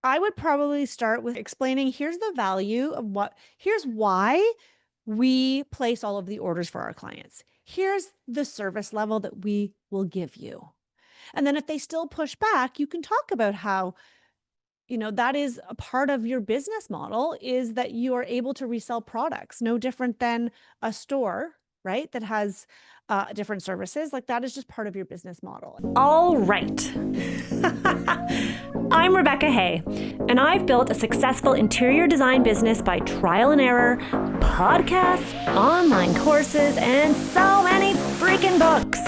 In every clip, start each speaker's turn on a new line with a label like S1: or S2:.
S1: I would probably start with explaining here's the value of here's why we place all of the orders for our clients. Here's the service level that we will give you. And then if they still push back, you can talk about how, that is a part of your business model is that you are able to resell products, no different than a store, right? That has different services. Like that is just part of your business model.
S2: All right. I'm Rebecca Hay, and I've built a successful interior design business by trial and error, podcasts, online courses, and so many freaking books.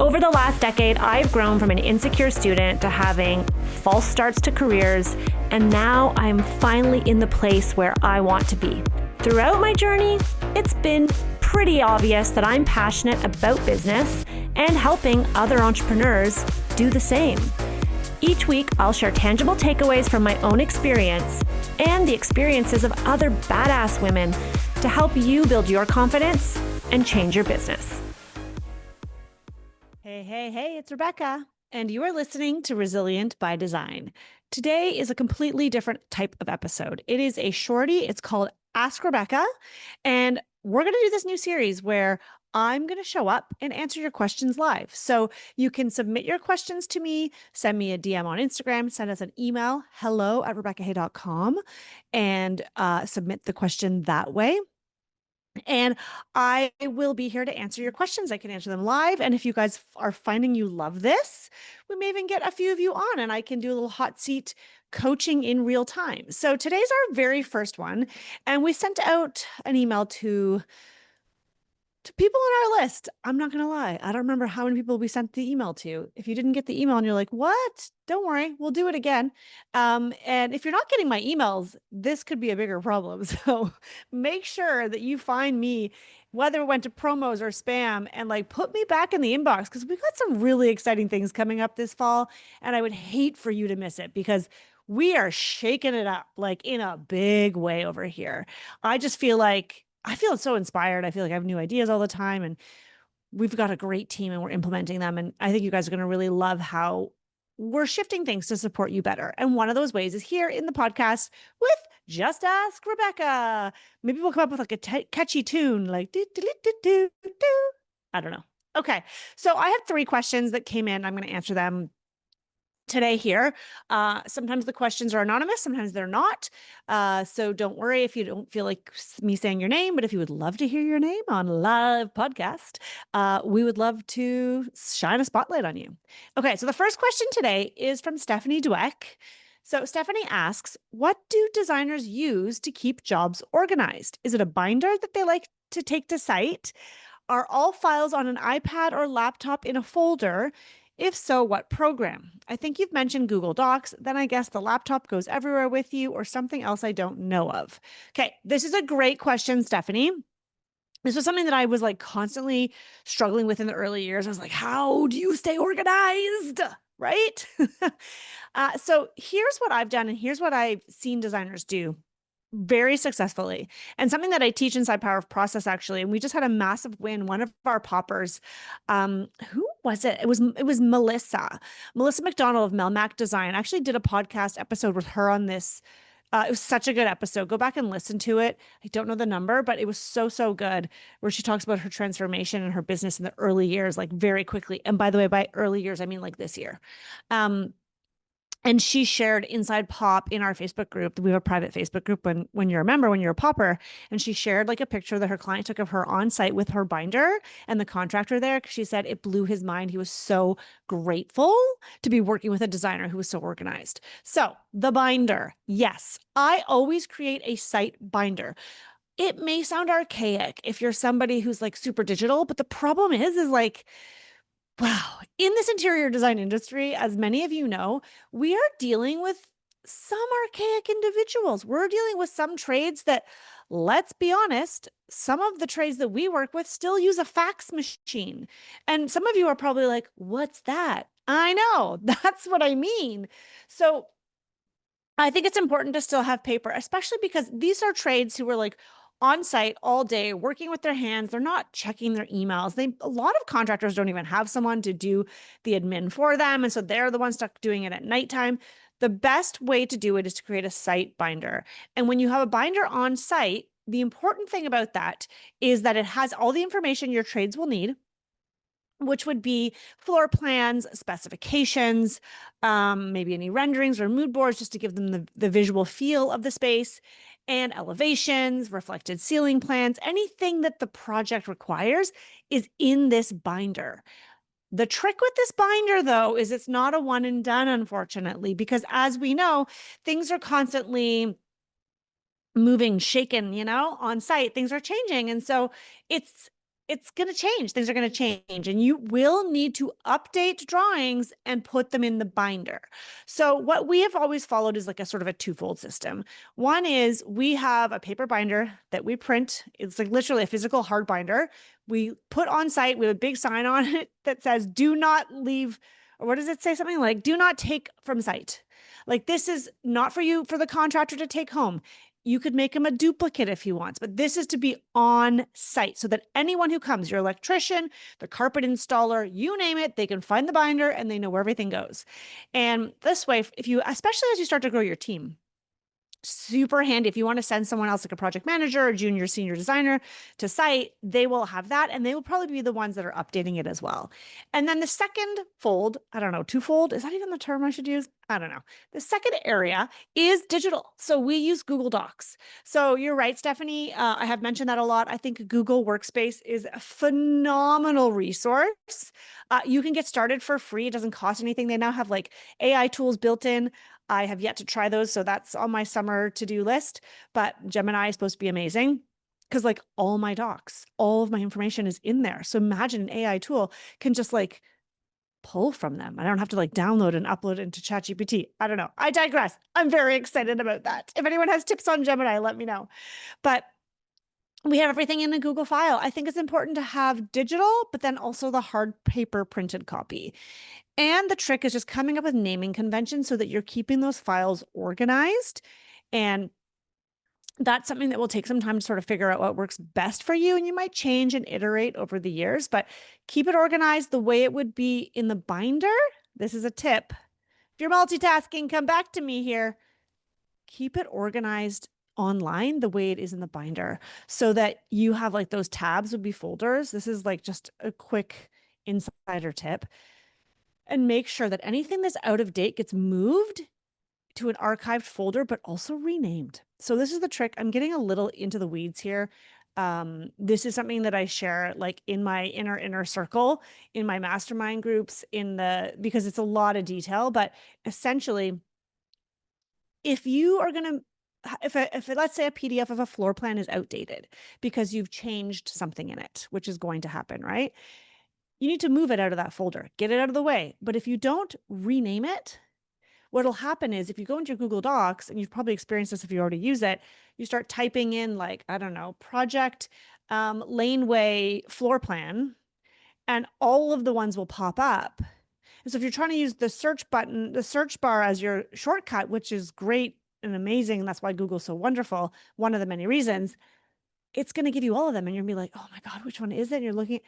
S2: Over the last decade, I've grown from an insecure student to having false starts to careers, and now I'm finally in the place where I want to be. Throughout my journey, it's been pretty obvious that I'm passionate about business and helping other entrepreneurs do the same. Each week, I'll share tangible takeaways from my own experience and the experiences of other badass women to help you build your confidence and change your business.
S1: Hey, it's Rebecca, and you are listening to Resilient by Design. Today is a completely different type of episode. It is a shorty. It's called Ask Rebecca, and we're going to do this new series where I'm going to show up and answer your questions live. So you can submit your questions to me, send me a DM on Instagram, send us an email, hello@rebeccahay.com, and submit the question that way. And I will be here to answer your questions. I can answer them live. And if you guys are finding you love this, we may even get a few of you on and I can do a little hot seat coaching in real time. So today's our very first one. And we sent out an email to people on our list. I'm not going to lie. I don't remember how many people we sent the email to. If you didn't get the email and you're like, what? Don't worry. We'll do it again. And if you're not getting my emails, this could be a bigger problem. So make sure that you find me, whether it went to promos or spam, and like put me back in the inbox because we've got some really exciting things coming up this fall. And I would hate for you to miss it because we are shaking it up like in a big way over here. I feel so inspired. I feel like I have new ideas all the time and we've got a great team and we're implementing them. And I think you guys are going to really love how we're shifting things to support you better. And one of those ways is here in the podcast with Just Ask Rebecca. Maybe we'll come up with like a catchy tune like do, do, do, do, do. I don't know. Okay. So I have 3 questions that came in. I'm going to answer them today here. Sometimes the questions are anonymous, sometimes they're not. So don't worry if you don't feel like me saying your name, but if you would love to hear your name on a live podcast, we would love to shine a spotlight on you. Okay, so the first question today is from Stephanie Dweck. So Stephanie asks, what do designers use to keep jobs organized? Is it a binder that they like to take to site? Are all files on an iPad or laptop in a folder? If so, what program? I think you've mentioned Google Docs. Then I guess the laptop goes everywhere with you or something else I don't know of. Okay, this is a great question, Stephanie. This was something that I was like constantly struggling with in the early years. I was like, how do you stay organized? Right? So here's what I've done and here's what I've seen designers do very successfully, and something that I teach inside Power of Process actually. And we just had a massive win. One of our poppers, who was it? It was Melissa McDonald of Melmac Design. I actually did a podcast episode with her on this. It was such a good episode. Go back and listen to it. I don't know the number, but it was so good, where she talks about her transformation and her business in the early years, like very quickly. And by the way, by early years, I mean like this year. And she shared inside Pop in our Facebook group. We have a private Facebook group when you're a member, when you're a popper. And she shared like a picture that her client took of her on site with her binder and the contractor there. She said it blew his mind. He was so grateful to be working with a designer who was so organized. So the binder, yes, I always create a site binder. It may sound archaic if you're somebody who's like super digital, but the problem is like, wow. In this interior design industry, as many of you know, we are dealing with some archaic individuals. We're dealing with some trades that, let's be honest, some of the trades that we work with still use a fax machine. And some of you are probably like, what's that? I know, that's what I mean. So I think it's important to still have paper, especially because these are trades who are like on site all day, working with their hands. They're not checking their emails. A lot of contractors don't even have someone to do the admin for them. And so they're the ones stuck doing it at nighttime. The best way to do it is to create a site binder. And when you have a binder on site, the important thing about that is that it has all the information your trades will need, which would be floor plans, specifications, maybe any renderings or mood boards just to give them the visual feel of the space, and elevations, reflected ceiling plans, anything that the project requires is in this binder. The trick with this binder, though, is it's not a one and done, unfortunately, because as we know, things are constantly moving, shaken, on site. Things are changing. And so it's going to change. Things are going to change, and you will need to update drawings and put them in the binder. So what we have always followed is like a sort of a twofold system. One is we have a paper binder that we print. It's like literally a physical hard binder. We put on site. We have a big sign on it that says, do not leave, or what does it say? Something like, do not take from site. Like, this is not for you, for the contractor to take home. You could make him a duplicate if he wants, but this is to be on site so that anyone who comes, your electrician, the carpet installer, you name it, they can find the binder and they know where everything goes. And this way, if you, especially as you start to grow your team, super handy. If you want to send someone else like a project manager or junior senior designer to site, they will have that, and they will probably be the ones that are updating it as well. And then the second fold, I don't know, twofold, is that even the term I should use? I don't know. The second area is digital. So we use Google Docs. So you're right, Stephanie. I have mentioned that a lot. I think Google Workspace is a phenomenal resource. You can get started for free. It doesn't cost anything. They now have like AI tools built in. I have yet to try those, so that's on my summer to-do list. But Gemini is supposed to be amazing because like all my docs, all of my information is in there. So imagine an AI tool can just like pull from them. I don't have to like download and upload into ChatGPT. I don't know. I digress. I'm very excited about that. If anyone has tips on Gemini, let me know. But we have everything in a Google file. I think it's important to have digital, but then also the hard paper printed copy. And the trick is just coming up with naming conventions so that you're keeping those files organized. And that's something that will take some time to sort of figure out what works best for you. And you might change and iterate over the years, but keep it organized the way it would be in the binder. This is a tip. If you're multitasking, come back to me here. Keep it organized online the way it is in the binder so that you have like those tabs would be folders. This is like just a quick insider tip. And make sure that anything that's out of date gets moved to an archived folder, but also renamed. So this is the trick. I'm getting a little into the weeds here. This is something that I share like in my inner circle, in my mastermind groups, because it's a lot of detail, but essentially, if you are going to, if let's say a PDF of a floor plan is outdated because you've changed something in it, which is going to happen, right? You need to move it out of that folder, get it out of the way. But if you don't rename it, what'll happen is if you go into your Google Docs, and you've probably experienced this if you already use it, you start typing in like, I don't know, project laneway floor plan, and all of the ones will pop up. And so if you're trying to use the search button, the search bar as your shortcut, which is great and amazing, and that's why Google's so wonderful, one of the many reasons, it's going to give you all of them. And you're going to be like, oh my God, which one is it? And you're looking,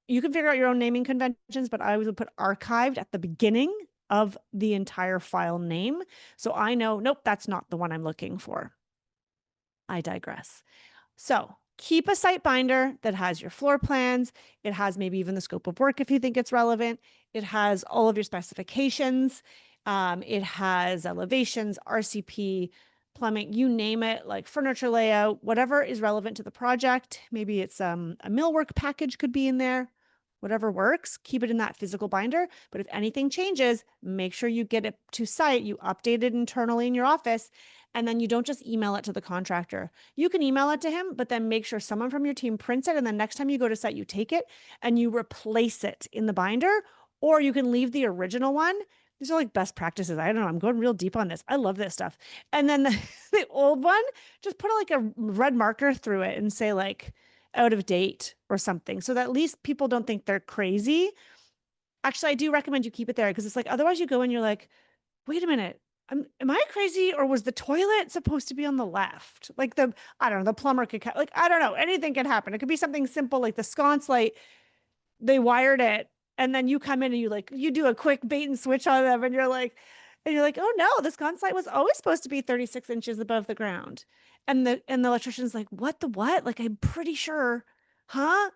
S1: you can figure out your own naming conventions, but I always would put archived at the beginning of the entire file name. So I know, nope, that's not the one I'm looking for. I digress. So keep a site binder that has your floor plans. It has maybe even the scope of work if you think it's relevant. It has all of your specifications. It has elevations, RCP, plumbing, you name it, like furniture layout, whatever is relevant to the project. Maybe it's a millwork package could be in there. Whatever works, keep it in that physical binder. But if anything changes, make sure you get it to site, you update it internally in your office, and then you don't just email it to the contractor. You can email it to him, but then make sure someone from your team prints it. And then next time you go to site, you take it and you replace it in the binder, or you can leave the original one. These are like best practices. I don't know. I'm going real deep on this. I love this stuff. And then the old one, just put like a red marker through it and say like, out of date or something, so that at least people don't think they're crazy. Actually, I do recommend you keep it there because it's like otherwise you go and you're like, wait a minute, am I crazy, or was the toilet supposed to be on the left? Like I don't know, the plumber could like, I don't know, anything can happen. It could be something simple like the sconce light, they wired it, and then you come in and you do a quick bait and switch on them, and you're like, And you're like, oh no, this console was always supposed to be 36 inches above the ground. And the electrician's like, what the what? Like, I'm pretty sure, huh?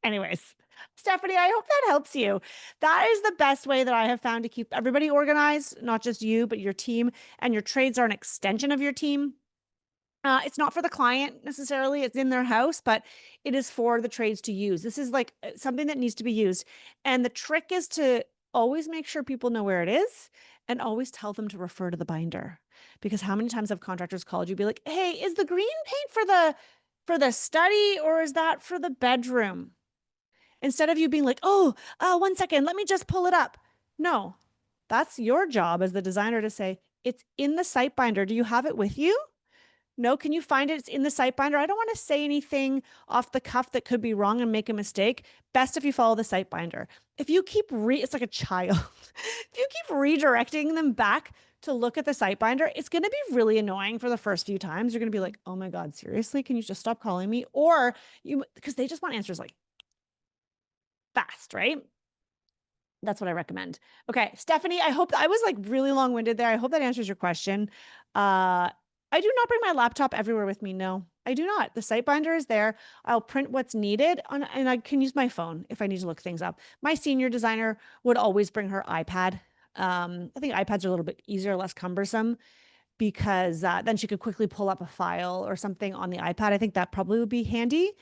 S1: Anyways, Stephanie, I hope that helps you. That is the best way that I have found to keep everybody organized, not just you, but your team. And your trades are an extension of your team. It's not for the client necessarily, it's in their house, but it is for the trades to use. This is like something that needs to be used. And the trick is to always make sure people know where it is and always tell them to refer to the binder. Because how many times have contractors called you be like, "Hey, is the green paint for the study or is that for the bedroom?" Instead of you being like, "Oh, 1 second, let me just pull it up." No, that's your job as the designer to say, "It's in the site binder. Do you have it with you?" No, can you find it? It's in the site binder. I don't want to say anything off the cuff that could be wrong and make a mistake. Best if you follow the site binder. If you keep it's like a child. If you keep redirecting them back to look at the site binder, it's going to be really annoying for the first few times. You're going to be like, "Oh my God, seriously? Can you just stop calling me?" Or because they just want answers like fast, right? That's what I recommend. Okay, Stephanie, I hope I was like really long-winded there. I hope that answers your question. I do not bring my laptop everywhere with me. No, I do not. The site binder is there. I'll print what's needed and I can use my phone if I need to look things up. My senior designer would always bring her iPad. I think iPads are a little bit easier, less cumbersome because then she could quickly pull up a file or something on the iPad. I think that probably would be handy.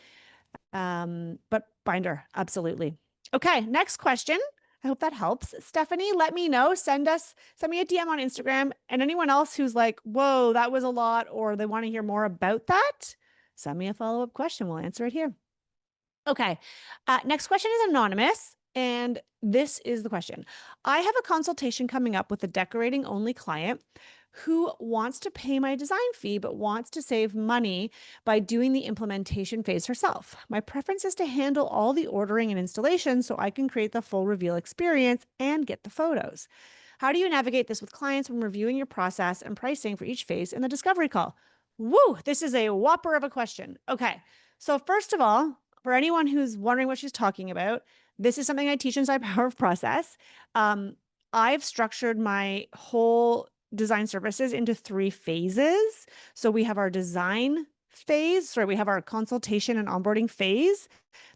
S1: But binder, absolutely. Okay, next question. I hope that helps. Stephanie, let me know. Send me a DM on Instagram. And anyone else who's like, whoa, that was a lot, or they want to hear more about that, send me a follow-up question. We'll answer it here. Okay. Next question is anonymous. And this is the question. I have a consultation coming up with a decorating only client who wants to pay my design fee, but wants to save money by doing the implementation phase herself. My preference is to handle all the ordering and installation so I can create the full reveal experience and get the photos. How do you navigate this with clients when reviewing your process and pricing for each phase in the discovery call? Woo, this is a whopper of a question. Okay. So first of all, for anyone who's wondering what she's talking about, this is something I teach inside Power of Process. I've structured my whole design services into 3 phases. So we have our design phase, sorry, we have our consultation and onboarding phase.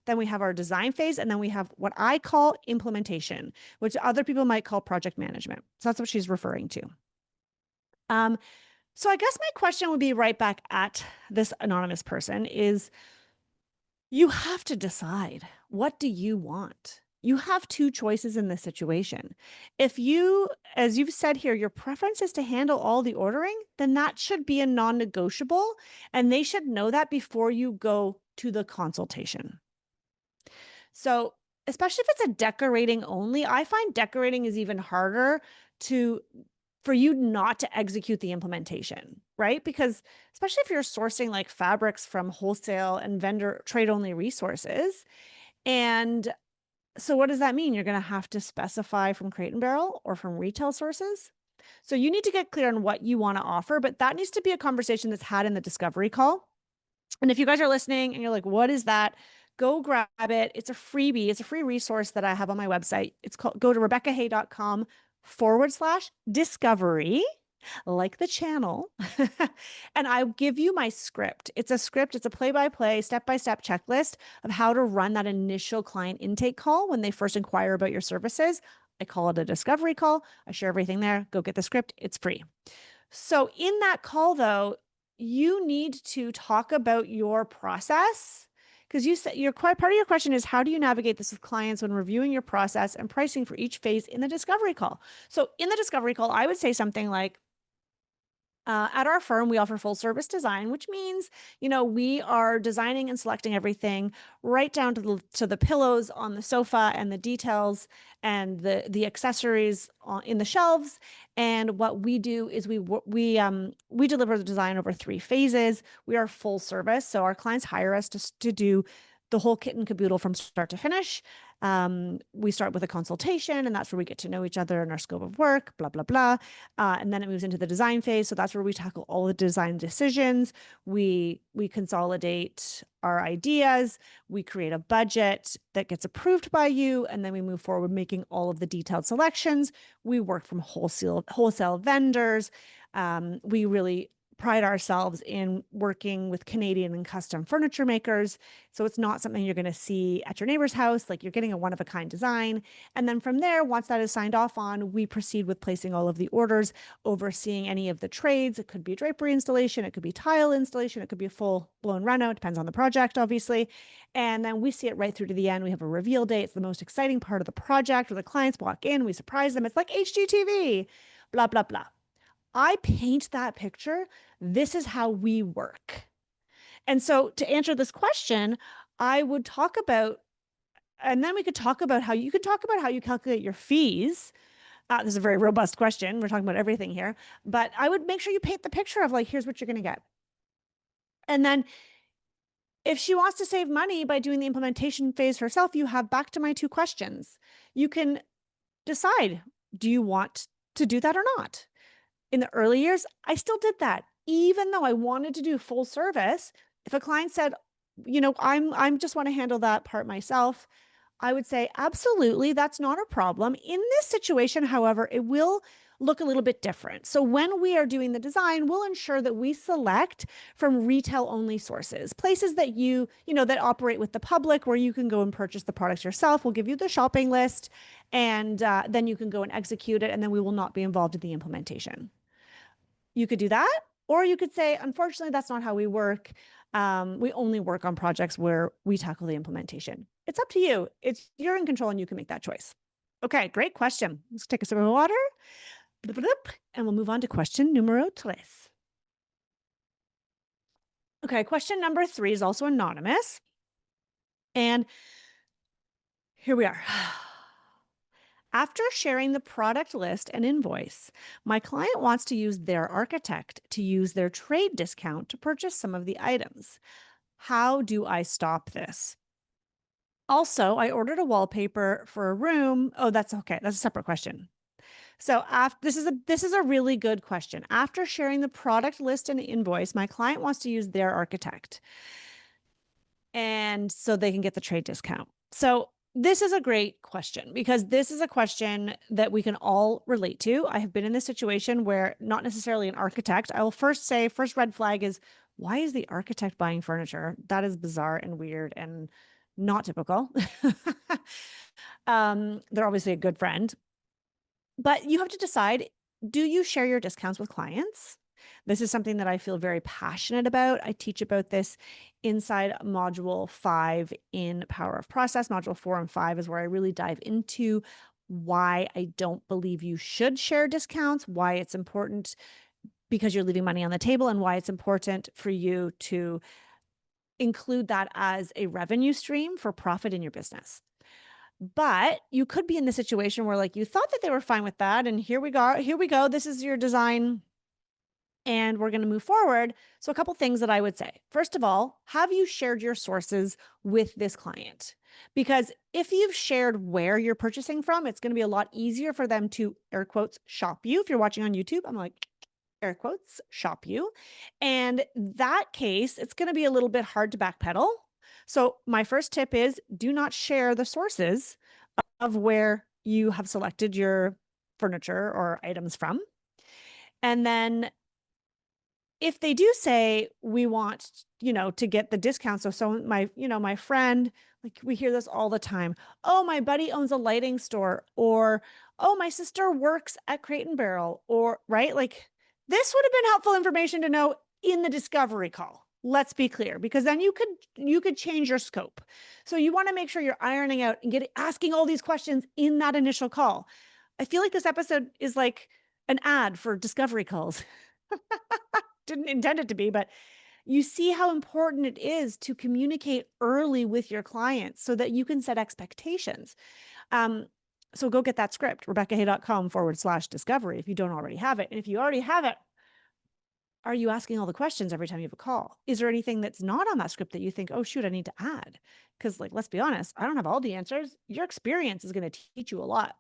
S1: Then we have our design phase, and then we have what I call implementation, which other people might call project management. So that's what she's referring to. So I guess my question would be right back at this anonymous person is, you have to decide, what do you want? You have 2 choices in this situation. If you, as you've said here, your preference is to handle all the ordering, then that should be a non-negotiable, and they should know that before you go to the consultation. So, especially if it's a decorating only, I find decorating is even harder for you not to execute the implementation, right? Because especially if you're sourcing like fabrics from wholesale and vendor trade only resources. And so what does that mean? You're going to have to specify from Crate and Barrel or from retail sources. So you need to get clear on what you want to offer, but that needs to be a conversation that's had in the discovery call. And if you guys are listening and you're like, what is that? Go grab it. It's a freebie. It's a free resource that I have on my website. It's called, go to RebeccaHay.com/discovery, like the channel. And I'll give you my script. It's a script. It's a play-by-play, step-by-step checklist of how to run that initial client intake call when they first inquire about your services. I call it a discovery call. I share everything there. Go get the script. It's free. So in that call, though, you need to talk about your process, because you said part of your question is, how do you navigate this with clients when reviewing your process and pricing for each phase in the discovery call? So in the discovery call, I would say something like, at our firm, we offer full service design, which means, we are designing and selecting everything right down to the pillows on the sofa and the details and the accessories in the shelves. And what we do is we deliver the design over 3 phases. We are full service, so our clients hire us to do the whole kit and caboodle from start to finish. We start with a consultation, and that's where we get to know each other and our scope of work, blah, blah, blah. And then it moves into the design phase. So that's where we tackle all the design decisions. We consolidate our ideas. We create a budget that gets approved by you, and then we move forward making all of the detailed selections. We work from wholesale vendors. We really pride ourselves in working with Canadian and custom furniture makers. So it's not something you're going to see at your neighbor's house, like you're getting a one-of-a-kind design. And then from there, once that is signed off on, we proceed with placing all of the orders, overseeing any of the trades. It could be drapery installation, it could be tile installation, it could be a full-blown reno. It depends on the project, obviously. And then we see it right through to the end. We have a reveal day. It's the most exciting part of the project where the clients walk in, we surprise them. It's like HGTV, blah, blah, blah. I paint that picture. This is how we work. And so to answer this question, I would talk about, and then we could talk about how you calculate your fees. This is a very robust question. We're talking about everything here, but I would make sure you paint the picture of like, here's what you're going to get. And then if she wants to save money by doing the implementation phase herself, you have back to my two questions. You can decide, do you want to do that or not? In the early years, I still did that. Even though I wanted to do full service, if a client said, I'm just want to handle that part myself, I would say, absolutely, that's not a problem. In this situation, however, it will look a little bit different. So when we are doing the design, we'll ensure that we select from retail only sources, places that that operate with the public where you can go and purchase the products yourself. We'll give you the shopping list, and then you can go and execute it, and then we will not be involved in the implementation. You could do that, or you could say, unfortunately, that's not how we work. We only work on projects where we tackle the implementation. It's up to you. You're in control and you can make that choice. Okay, great question. Let's take a sip of water. And we'll move on to question numero tres. Okay, question number 3 is also anonymous. And here we are. After sharing the product list and invoice, my client wants to use their architect to use their trade discount to purchase some of the items. How do I stop this? Also, I ordered a wallpaper for a room. Oh, that's okay. That's a separate question. So this is a really good question. After sharing the product list and invoice, my client wants to use their architect, and so they can get the trade discount. So this is a great question because this is a question that we can all relate to. I have been in this situation where not necessarily an architect. I will first red flag is, why is the architect buying furniture? That is bizarre and weird and not typical. They're obviously a good friend, but you have to decide, do you share your discounts with clients? This is something that I feel very passionate about. I teach about this inside module 5 in Power of Process. Module 4 and 5 is where I really dive into why I don't believe you should share discounts, why it's important because you're leaving money on the table, and why it's important for you to include that as a revenue stream for profit in your business. But you could be in the situation where like you thought that they were fine with that, and here we go. This is your design and we're going to move forward. So a couple things that I would say. First of all, have you shared your sources with this client? Because if you've shared where you're purchasing from, it's going to be a lot easier for them to, air quotes, shop you. If you're watching on YouTube, I'm like, air quotes, shop you. And that case, it's going to be a little bit hard to backpedal. So my first tip is do not share the sources of where you have selected your furniture or items from. And then if they do say, we want, to get the discount. So my friend, like we hear this all the time. Oh, my buddy owns a lighting store, or, oh, my sister works at Crate and Barrel, or right. Like this would have been helpful information to know in the discovery call. Let's be clear, because then you could change your scope. So you want to make sure you're ironing out and asking all these questions in that initial call. I feel like this episode is like an ad for discovery calls. Didn't intend it to be, but you see how important it is to communicate early with your clients so that you can set expectations. So go get that script, RebeccaHay.com/discovery if you don't already have it. And if you already have it, Are you asking all the questions every time you have a call? Is there anything that's not on that script that you think, oh, shoot, I need to add? Because, like, let's be honest, I don't have all the answers. Your experience is going to teach you a lot.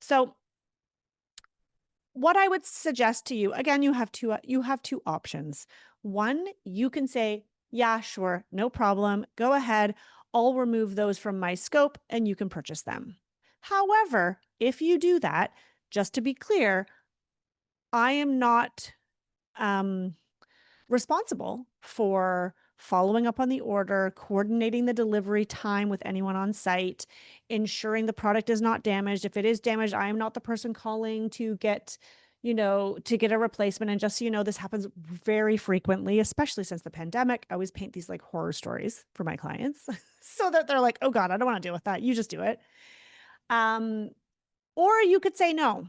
S1: So, what I would suggest to you, again, you have two options. One, you can say, yeah, sure, no problem. Go ahead. I'll remove those from my scope and you can purchase them. However, if you do that, just to be clear, I am not um, responsible for following up on the order, coordinating the delivery time with anyone on site, ensuring the product is not damaged. If it is damaged, I am not the person calling to get, to get a replacement. And just so you know, this happens very frequently, especially since the pandemic. I always paint these like horror stories for my clients so that they're like, oh God, I don't want to deal with that. You just do it. Um, or you could say no.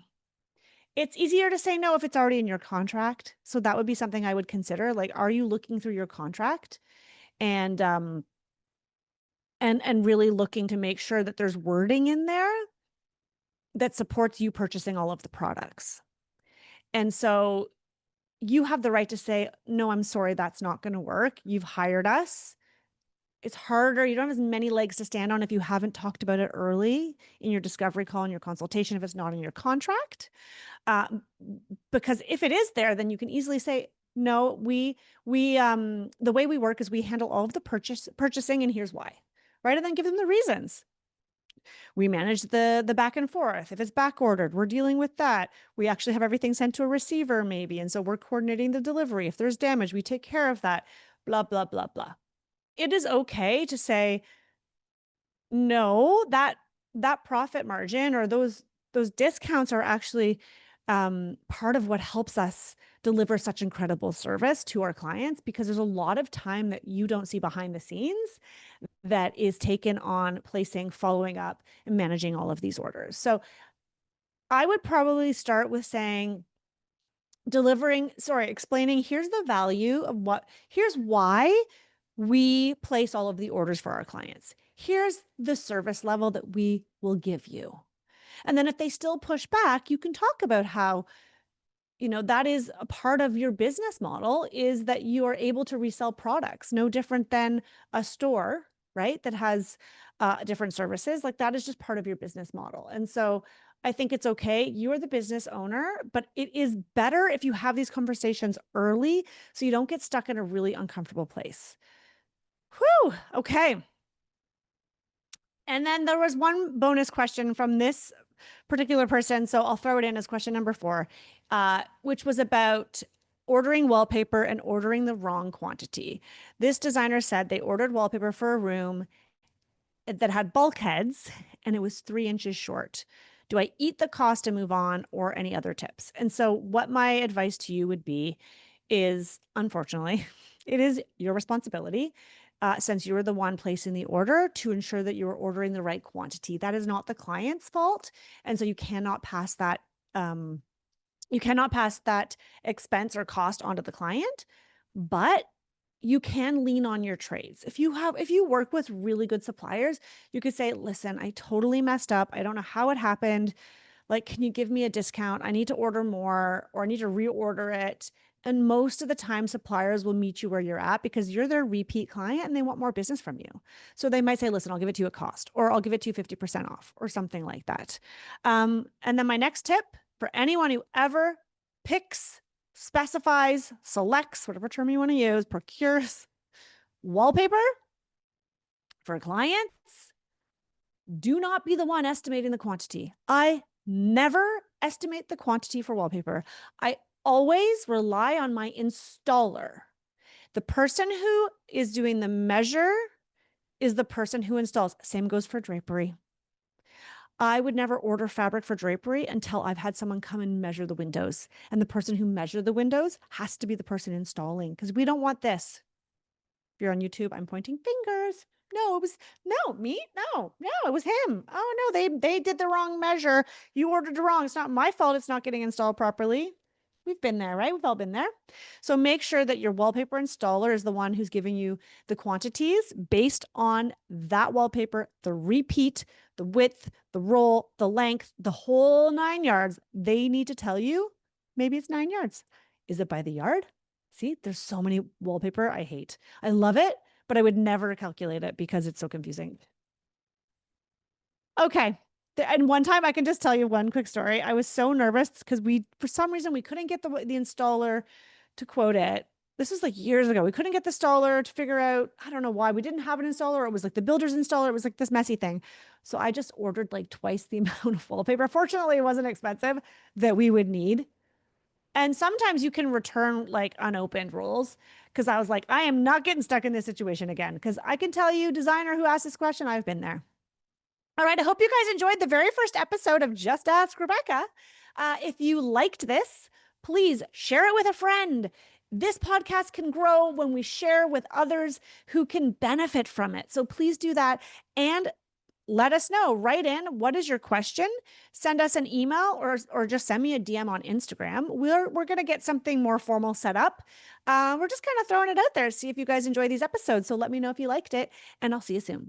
S1: It's easier to say no if it's already in your contract. So that would be something I would consider. Like, are you looking through your contract and and really looking to make sure that there's wording in there that supports you purchasing all of the products? And so you have the right to say, no, I'm sorry, that's not going to work. You've hired us. It's harder. You don't have as many legs to stand on if you haven't talked about it early in your discovery call and your consultation, if it's not in your contract. Uh, because if it is there, then you can easily say, no, the way we work is we handle all of the purchasing, and here's why, right? And then give them the reasons. We manage the back and forth. If it's back ordered, we're dealing with that. We actually have everything sent to a receiver, maybe, and so we're coordinating the delivery. If there's damage, we take care of that. Blah blah blah blah. It is okay to say no, that profit margin or those discounts are actually part of what helps us deliver such incredible service to our clients, because there's a lot of time that you don't see behind the scenes that is taken on placing, following up, and managing all of these orders. So I would probably start with saying, explaining, here's the value of here's why we place all of the orders for our clients. Here's the service level that we will give you. And then if they still push back, you can talk about how, that is a part of your business model, is that you are able to resell products, no different than a store, right? That has different services. Like, that is just part of your business model. And so I think it's okay. You are the business owner, but it is better if you have these conversations early so you don't get stuck in a really uncomfortable place. Whew. Okay. And then there was one bonus question from this particular person. So I'll throw it in as question number 4, which was about ordering wallpaper and ordering the wrong quantity. This designer said they ordered wallpaper for a room that had bulkheads and it was 3 inches short. Do I eat the cost and move on, or any other tips? And so what my advice to you would be is, unfortunately, it is your responsibility, since you're the one placing the order, to ensure that you're ordering the right quantity. That is not the client's fault. And so you cannot pass that expense or cost onto the client, but you can lean on your trades. If you work with really good suppliers, you could say, listen, I totally messed up. I don't know how it happened. Like, can you give me a discount? I need to order more, or I need to reorder it. And most of the time, suppliers will meet you where you're at because you're their repeat client and they want more business from you. So they might say, listen, I'll give it to you at cost, or I'll give it to you 50% off, or something like that. And then my next tip for anyone who ever picks, specifies, selects, whatever term you want to use, procures wallpaper for clients, do not be the one estimating the quantity. I never estimate the quantity for wallpaper. I always rely on my installer. The person who is doing the measure is the person who installs. Same goes for drapery. I would never order fabric for drapery until I've had someone come and measure the windows. And the person who measured the windows has to be the person installing, because we don't want this. If you're on YouTube, I'm pointing fingers. No, it was me. No, it was him. Oh no, they did the wrong measure. You ordered it wrong. It's not my fault it's not getting installed properly. We've been there, right? We've all been there. So make sure that your wallpaper installer is the one who's giving you the quantities based on that wallpaper, the repeat, the width, the roll, the length, the whole 9 yards. They need to tell you, maybe it's 9 yards. Is it by the yard? See, there's so many wallpaper I hate. I love it, but I would never calculate it because it's so confusing. Okay. And one time I can just tell you one quick story. I was so nervous because for some reason, we couldn't get the installer to quote it. This was like years ago. We couldn't get the installer to figure out, I don't know why. We didn't have an installer. It was like the builder's installer. It was like this messy thing. So I just ordered like twice the amount of wallpaper. Fortunately, it wasn't expensive that we would need. And sometimes you can return like unopened rolls because I was like, I am not getting stuck in this situation again. Because I can tell you, designer who asked this question, I've been there. All right. I hope you guys enjoyed the very first episode of Just Ask Rebecca. If you liked this, please share it with a friend. This podcast can grow when we share with others who can benefit from it. So please do that. And let us know. Write in, what is your question? Send us an email or just send me a DM on Instagram. We're going to get something more formal set up. We're just kind of throwing it out there, see if you guys enjoy these episodes. So let me know if you liked it, and I'll see you soon.